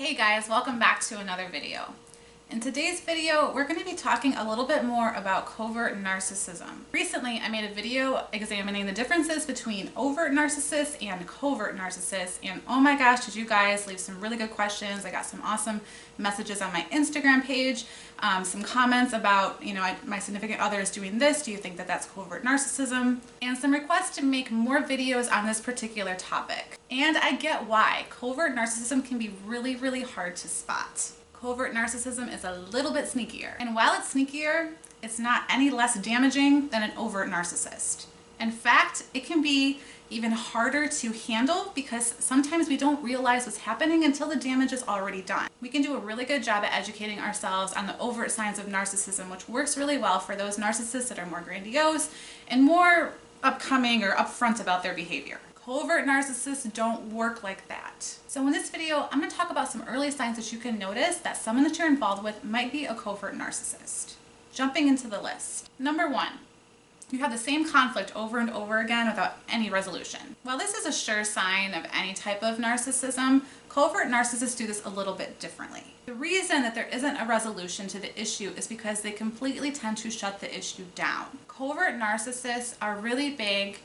Hey guys, welcome back to another video. In today's video, we're going to be talking a little bit more about covert narcissism. Recently, I made a video examining the differences between overt narcissists and covert narcissists, and oh my gosh, did you guys leave some really good questions. I got some awesome messages on my Instagram page, some comments about, my significant other is doing this, do you think that that's covert narcissism? And some requests to make more videos on this particular topic. And I get why. Covert narcissism can be really, really hard to spot. Covert narcissism is a little bit sneakier. And while it's sneakier, it's not any less damaging than an overt narcissist. In fact, it can be even harder to handle because sometimes we don't realize what's happening until the damage is already done. We can do a really good job at educating ourselves on the overt signs of narcissism, which works really well for those narcissists that are more grandiose and more upcoming or upfront about their behavior. Covert narcissists don't work like that. So in this video, I'm going to talk about some early signs that you can notice that someone that you're involved with might be a covert narcissist. Jumping into the list. Number 1, you have the same conflict over and over again without any resolution. While this is a sure sign of any type of narcissism, covert narcissists do this a little bit differently. The reason that there isn't a resolution to the issue is because they completely tend to shut the issue down. Covert narcissists are really big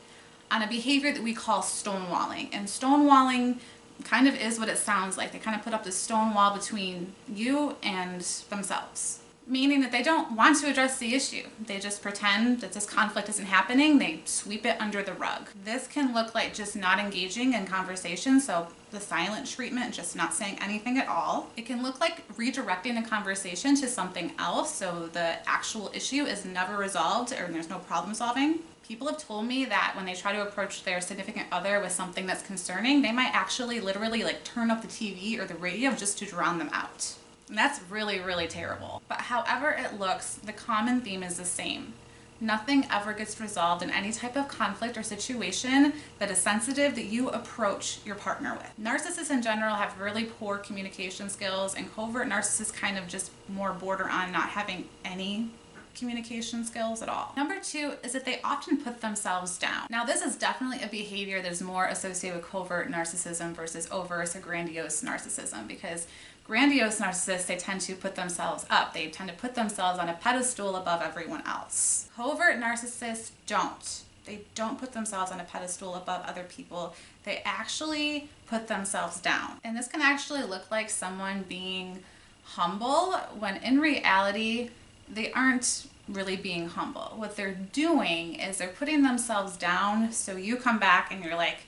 on a behavior that we call stonewalling. And stonewalling kind of is what it sounds like. They kind of put up this stone wall between you and themselves, meaning that they don't want to address the issue. They just pretend that this conflict isn't happening. They sweep it under the rug. This can look like just not engaging in conversation, so the silent treatment, just not saying anything at all. It can look like redirecting a conversation to something else, so the actual issue is never resolved or there's no problem solving. People have told me that when they try to approach their significant other with something that's concerning, they might actually literally turn up the TV or the radio just to drown them out. And that's really, really terrible. But however it looks, the common theme is the same. Nothing ever gets resolved in any type of conflict or situation that is sensitive that you approach your partner with. Narcissists in general have really poor communication skills, and covert narcissists kind of just more border on not having any communication skills at all. Number 2 is that they often put themselves down. Now, this is definitely a behavior that is more associated with covert narcissism versus overt or grandiose narcissism, because grandiose narcissists, they tend to put themselves up. They tend to put themselves on a pedestal above everyone else. Covert narcissists don't. They don't put themselves on a pedestal above other people. They actually put themselves down. And this can actually look like someone being humble when in reality, they aren't really being humble. What they're doing is they're putting themselves down, so you come back and you're like,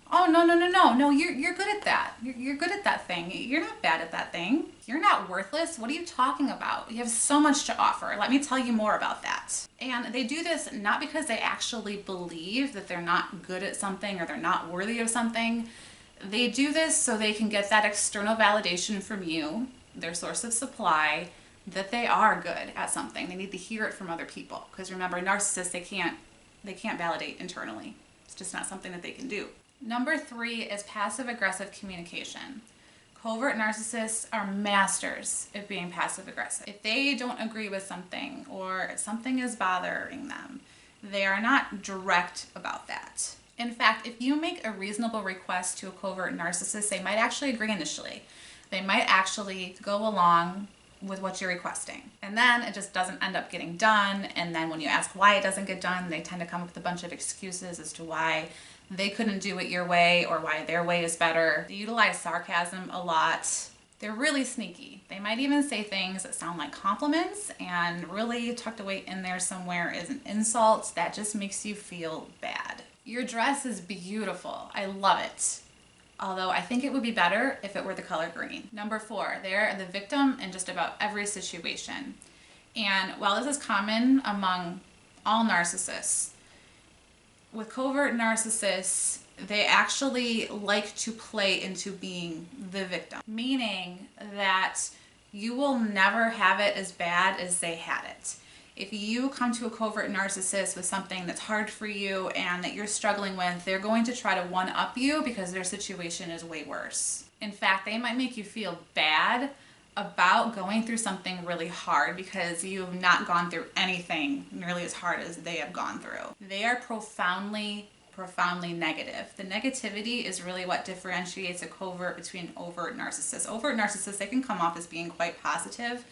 oh, no, you're good at that. You're good at that thing. You're not bad at that thing. You're not worthless. What are you talking about? You have so much to offer. Let me tell you more about that. And they do this not because they actually believe that they're not good at something or they're not worthy of something. They do this so they can get that external validation from you, their source of supply, that they are good at something. They need to hear it from other people. Because remember, narcissists, they can't validate internally. It's just not something that they can do. Number 3 is passive-aggressive communication. Covert narcissists are masters at being passive-aggressive. If they don't agree with something or something is bothering them, they are not direct about that. In fact, if you make a reasonable request to a covert narcissist, they might actually agree initially. They might actually go along with what you're requesting. And then it just doesn't end up getting done. And then when you ask why it doesn't get done, they tend to come up with a bunch of excuses as to why they couldn't do it your way or why their way is better. They utilize sarcasm a lot. They're really sneaky. They might even say things that sound like compliments, and really tucked away in there somewhere is an insult that just makes you feel bad. Your dress is beautiful. I love it. Although I think it would be better if it were the color green. Number 4, they're the victim in just about every situation. And while this is common among all narcissists, with covert narcissists, they actually like to play into being the victim, meaning that you will never have it as bad as they had it. If you come to a covert narcissist with something that's hard for you and that you're struggling with, they're going to try to one-up you because their situation is way worse. In fact, they might make you feel bad about going through something really hard because you have not gone through anything nearly as hard as they have gone through. They are profoundly profoundly negative. The negativity is really what differentiates a covert between overt narcissists. Overt narcissists, they can come off as being quite positive.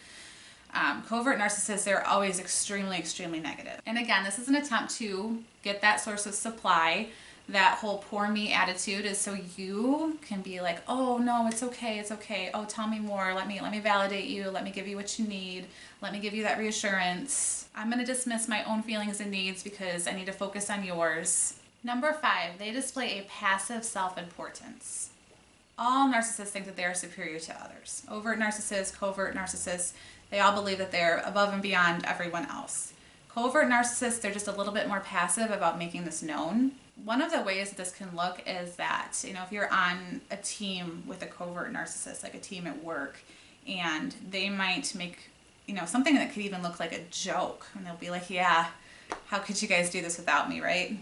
Covert narcissists, they're always extremely, extremely negative. And again, this is an attempt to get that source of supply. That whole poor me attitude is so you can be like, oh no, it's okay, it's okay. Oh, tell me more. Let me validate you. Let me give you what you need. Let me give you that reassurance. I'm going to dismiss my own feelings and needs because I need to focus on yours. Number 5, they display a passive self-importance. All narcissists think that they are superior to others. Overt narcissists, covert narcissists, they all believe that they're above and beyond everyone else. Covert narcissists, they're just a little bit more passive about making this known. One of the ways that this can look is that, if you're on a team with a covert narcissist, like a team at work, and they might make, something that could even look like a joke, and they'll be like, yeah, how could you guys do this without me, right?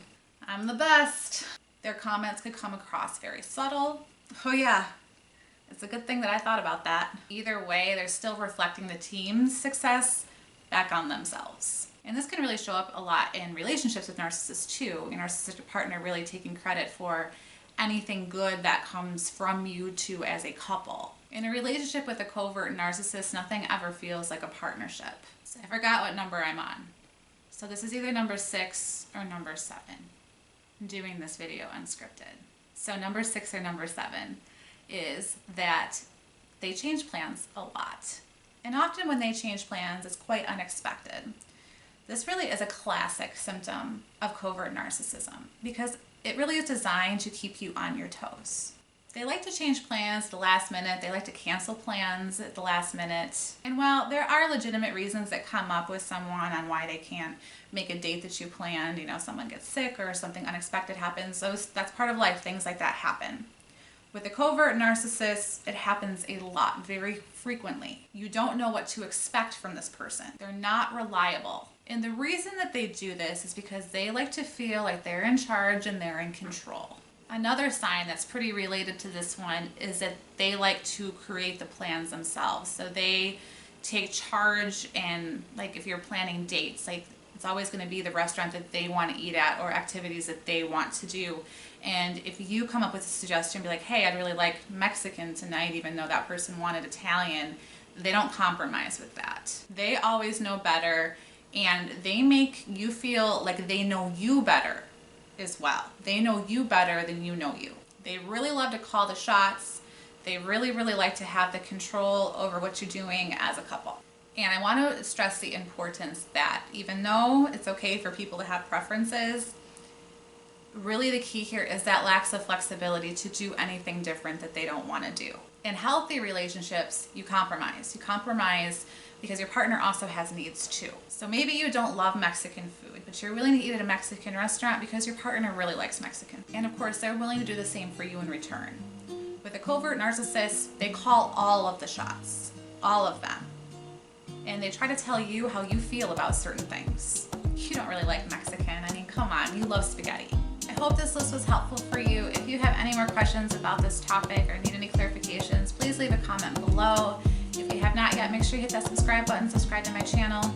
I'm the best. Their comments could come across very subtle. Oh yeah, it's a good thing that I thought about that. Either way, they're still reflecting the team's success back on themselves. And this can really show up a lot in relationships with narcissists too. Your narcissistic partner really taking credit for anything good that comes from you two as a couple. In a relationship with a covert narcissist, nothing ever feels like a partnership. So I forgot what number I'm on. So this is either number 6 or number 7. I'm doing this video unscripted. So number 6 or number 7 is that they change plans a lot. And often when they change plans, it's quite unexpected. This really is a classic symptom of covert narcissism because it really is designed to keep you on your toes. They like to change plans at the last minute. They like to cancel plans at the last minute. And while there are legitimate reasons that come up with someone on why they can't make a date that you planned, someone gets sick or something unexpected happens, that's part of life. Things like that happen. With a covert narcissist, it happens a lot, very frequently. You don't know what to expect from this person. They're not reliable. And the reason that they do this is because they like to feel like they're in charge and they're in control. Another sign that's pretty related to this one is that they like to create the plans themselves. So they take charge, and like if you're planning dates, like it's always going to be the restaurant that they want to eat at or activities that they want to do. And if you come up with a suggestion, be like, hey, I'd really like Mexican tonight, even though that person wanted Italian, they don't compromise with that. They always know better, and they make you feel like they know you better as well. They know you better than you know you. They really love to call the shots. They really, really like to have the control over what you're doing as a couple. And I want to stress the importance that even though it's okay for people to have preferences, really the key here is that lacks of flexibility to do anything different that they don't want to do. In healthy relationships, you compromise. You compromise because your partner also has needs too. So maybe you don't love Mexican food, but you're willing to eat at a Mexican restaurant because your partner really likes Mexican. And of course, they're willing to do the same for you in return. With a covert narcissist, they call all of the shots, all of them. And they try to tell you how you feel about certain things. You don't really like Mexican. I mean, come on, you love spaghetti. I hope this list was helpful for you. If you have any more questions about this topic or need any clarifications, please leave a comment below. If you have not yet, make sure you hit that subscribe button, subscribe to my channel.